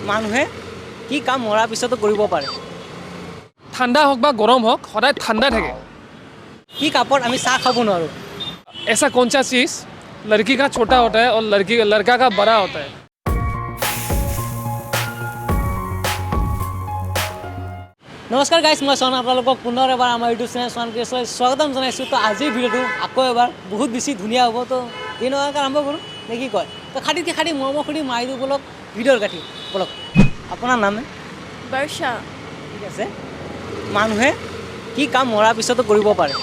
মানুহে কি কাম মৰাৰ পিছতো কৰিব পাৰে? ঠাণ্ডা হোক বা গৰম হোক সদায় ঠাণ্ডা থাকে। কি কাপত আমি চাহ খাব নোৱাৰোঁ? ऐसा कौन सा चीज़ लड़की का छोटा होता है और लड़का का बड़ा होता है? নমস্কাৰ গাইছ, মই চন আপোনালোকক পুনৰ এবাৰ আমাৰ ইউটিউব চেনেল চন ক্ৰিয়েশ্যনলৈ স্বাগতম জনাইছোঁ। তো আজিৰ ভিডিঅ'টো আকৌ এবাৰ বহুত বেছি ধুনীয়া হ'ব। তো দিনকে আৰম্ভ কৰোঁ নে কি কয়? তো খাটি মৰমৰ খুঁটি মাৰি দিওঁ বলক ভিডিঅ'ৰ কাটি বলক। আপোনাৰ নাম? বৰ্ষা। ঠিক আছে। মানুহে কি কাম মৰাৰ পিছতো কৰিব পাৰে?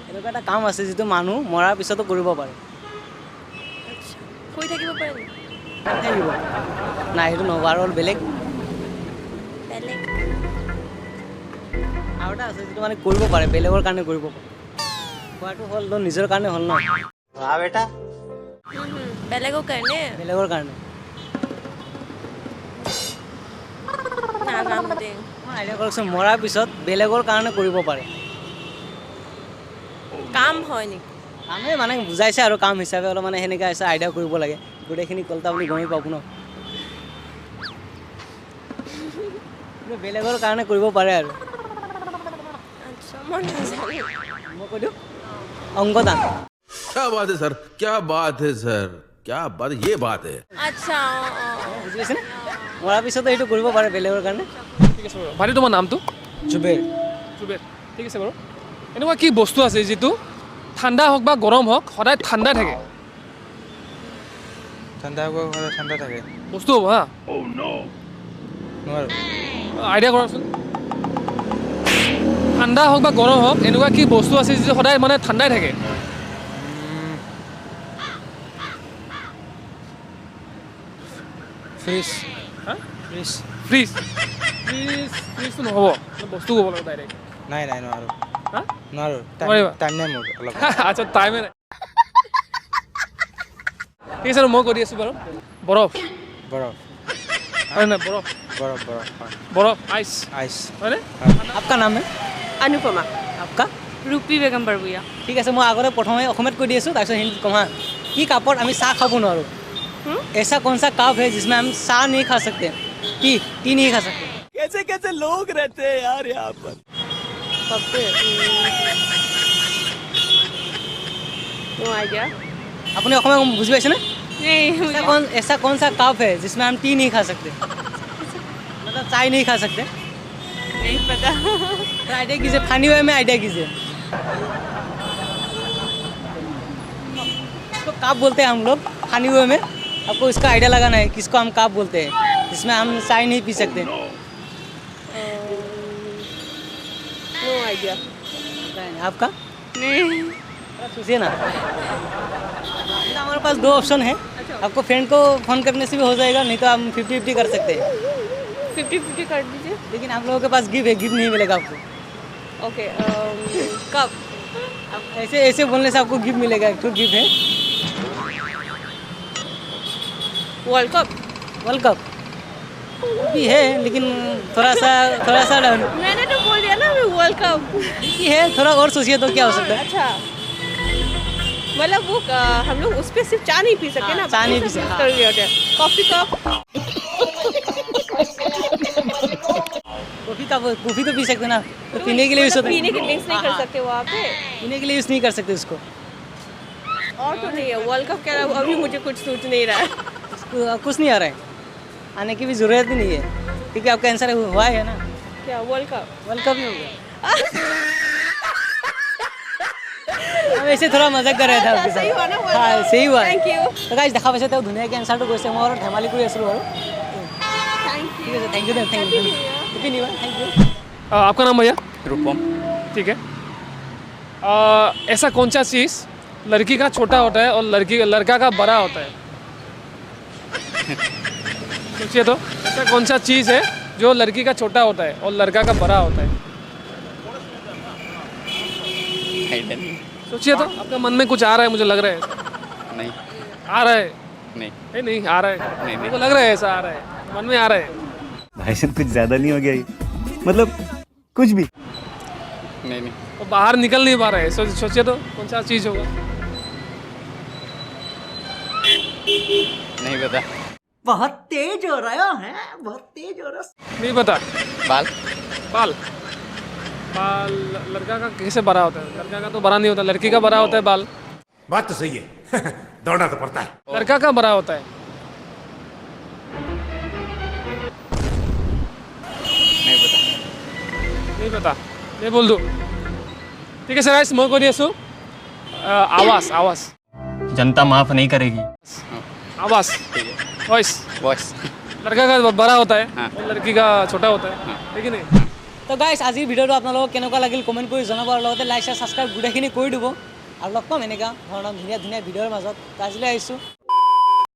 এনেকুৱা এটা কাম আছে যিটো মানুহ মৰাৰ পিছতো কৰিব পাৰে। শুই থাকিব পাৰে নি? থাকিব নাই, সেইটো নহ'ব। আৰু অলপ বেলেগ আৰু এটা আছে যিটো মানে কৰিব পাৰে, বেলেগৰ কাৰণে কৰিব পাৰে। খোৱাটো হ'ল তো নিজৰ কাৰণে হ'ল ন? বেটা বেলেগৰ কাৰণে? বেলেগৰ কাৰণে নাজানো দে। মই আইডিয়া কৰকচোন, মৰাৰ পিছত বেলেগৰ কাৰণে কৰিব পাৰে। কাম হয় নেকি? কামে মানে বুজাইছে আৰু কাম হিচাপে অলপ মানে সেনেকৈ আছে, আইডিয়া কৰিব লাগে। গোটেইখিনি কলতা আপুনি গমেই পাব ন? বেলেগৰ কাৰণে কৰিব পাৰে আৰু। আচ্ছা, মই নাজানো। মই কৈ দিওঁ, অংগদান। क्या बात है सर, क्या बात है सर, क्या बात, ये बात है। আচ্ছা, বুজি পাইছেনে? মৰাৰ পিছতো সেইটো কৰিব পাৰে বেলেগৰ কাৰণে। ঠিক আছে বাৰু। ভাইটি তোমাৰ নামটো? জুবেৰ। জুবেৰ। ঠিক আছে বাৰু। এনেকুৱা কি বস্তু আছে যিটো ঠাণ্ডা হোক বা গৰম হোক সদায় ঠাণ্ডা থাকে? ঠাণ্ডা হ'ব, সদায় ঠাণ্ডা থাকে। বস্তু হ'ব হা? নোৱাৰোঁ। আইডিয়া কৰাচোন। ঠাণ্ডা হোক বা গৰম হোক এনেকুৱা কি বস্তু আছে যিটো সদায় মানে ঠাণ্ডাই থাকে? ফ্ৰিজ। হা? ফ্ৰিজ। ফ্ৰিজ। ফ্ৰিজটো নহ'ব, বস্তু ক'ব লাগিব ডাইৰেক্ট। নাই নোৱাৰোঁ। হা? নোৱাৰোঁ, নোৱাৰিবা? টাইম নাই মোৰ অলপ। আচ্ছা, টাইমে নাই। ঠিক আছে, মই কৈ দি আছোঁ বাৰু। বৰফ। বৰফ। হয় নাই? বৰফ বৰফ হয়। বৰফ আইচ আইচ। হয়নে? আপকা নাম হে? অনুপমা। আপকা? ৰূপী বেগম বৰবুয়া। ঠিক আছে, মই আগতে প্ৰথমে অসমীয়াত কৈ দি আছোঁ, তাৰপিছত হিন্দীত কম হা। কি কাপত আমি চাহ খাব নোৱাৰোঁ? ऐसा कौन सा काप है जिसमें हम चाय नहीं खा सकते, टी नहीं खा सकते? कैसे कैसे लोग रहते हैं यार यहाँ पर। No idea. अपने অসমীয়া বুঝি পাইছেনে? नहीं, ऐसा कौन सा काप है जिसमें हम टी नहीं खा सकते, मतलब चाय नहीं खा सकते? नहीं पता। तो आइडिया कीजिए, फनी वे में आइडिया कीजिए। इसको काप बोलते हैं हम लोग फनी वे में। आपको इसका आइडिया लगाना है किसको हम काप बोलते हैं जिसमें हम चाय नहीं पी सकते। No idea. आपका? नहीं। सोचिए ना। हमारे पास दो ऑप्शन है, आपको फ्रेंड को फ़ोन करने से भी हो जाएगा, नहीं तो हम 50-50 कर सकते हैं। 50-50 कर दीजिए। लेकिन आप लोगों के पास गिफ्ट है, गिफ्ट नहीं मिलेगा आपको। ओके, कब? अब ऐसे बोलने से आपको गिफ्ट मिलेगा, एक तो गिफ्ट है वर्ल्ड कप। वर्ल्ड कप भी है, लेकिन थोड़ा सा मैंने तो बोल दिया ना अभी वर्ल्ड कप ही है। थोड़ा और सोचिए तो क्या हो सकता है। अच्छा, मतलब वो हम लोग उस पे सिर्फ चाय नहीं पी सकते ना? चाय नहीं पी सकते। Coffee cup. कॉफी तो पी सकते ना, तो पीने के लिए यूज़ होता है। पीने के ड्रिंक्स नहीं कर सकते वहाँ पे? पीने के लिए यूज़ नहीं कर सकते उसको। और तो नहीं है, वर्ल्ड कप के अलावा अभी मुझे कुछ सोच नहीं रहा है। कुछ नहीं आ रहा है, आने की भी ज़रूरत ही नहीं है, क्योंकि आपका आंसर हुआ है ना, क्या वर्ल्ड कप? वर्ल्ड कप ही होगा। हम ऐसे थोड़ा मजाक कर रहे थे आपके सही हुआ साथ। ना वर्ल्ड हाँ, कप? सही हुआ। Thank you. তো গাইজ দেখা পাইছে তেওঁ ধুনীয়াকৈ এনচাৰটো কৈছে, মই আৰু ধেমালি কৰি আছিলোঁ বাৰু। थैंक ঠিক আছে, thank you happy new year, thank you. आपका नाम भैया? रूपम। ठीक है। ऐसा कौन सा चीज़ लड़की का छोटा होता है और लड़का का बड़ा होता है? सोचिए तो, ऐसा कौन सा चीज़ है जो लड़की का छोटा होता है और लड़का का बड़ा होता है? सोचिए तो, आपका मन में कुछ आ रहा है? मुझे लग रहा है नहीं। आ रहा है? नहीं। नहीं आ रहा है। मेरे को लग रहा है ऐसा आ रहा है, मन में आ रहा है। भाई साहब कुछ ज़्यादा नहीं हो गया ये? मतलब कुछ भी? नहीं। वो बाहर निकल नहीं पा रहा है। सोचिए तो कौन सा चीज़ होगा? नहीं पता। बहुत तेज हो रहा है, बहुत तेज हो रहा है। नहीं पता। बाल। बाल बाल लड़का का कैसे बड़ा होता है? लड़का का तो बड़ा नहीं होता, लड़की का बड़ा होता है बाल। बात तो सही है दौड़ना तो पड़ता है। लड़का का बड़ा होता है। नहीं पता। नहीं पता, मैं बोल दूँ? ठीक है सर, गाइस मैं कर आसो आवाज आवाज जनता माफ नहीं करेगी। आवाज ठीक है। वॉइस। वॉइस। लड़का का बड़ा होता है हाँ। और लड़की का छोटा होता है, ठीक है नहीं? তো গাইছ আজিৰ ভিডিঅ'টো আপোনালোকক কেনেকুৱা লাগিল কমেণ্ট কৰি জনাব আৰু লগতে লাইক শ্বেয়াৰ ছাবস্ক্ৰাইব গোটেইখিনি কৰি দিব আৰু লগ পাম এনেকুৱা ধৰণৰ ধুনীয়া ধুনীয়া ভিডিঅ'ৰ মাজত। তো আজিলৈ আহিছোঁ।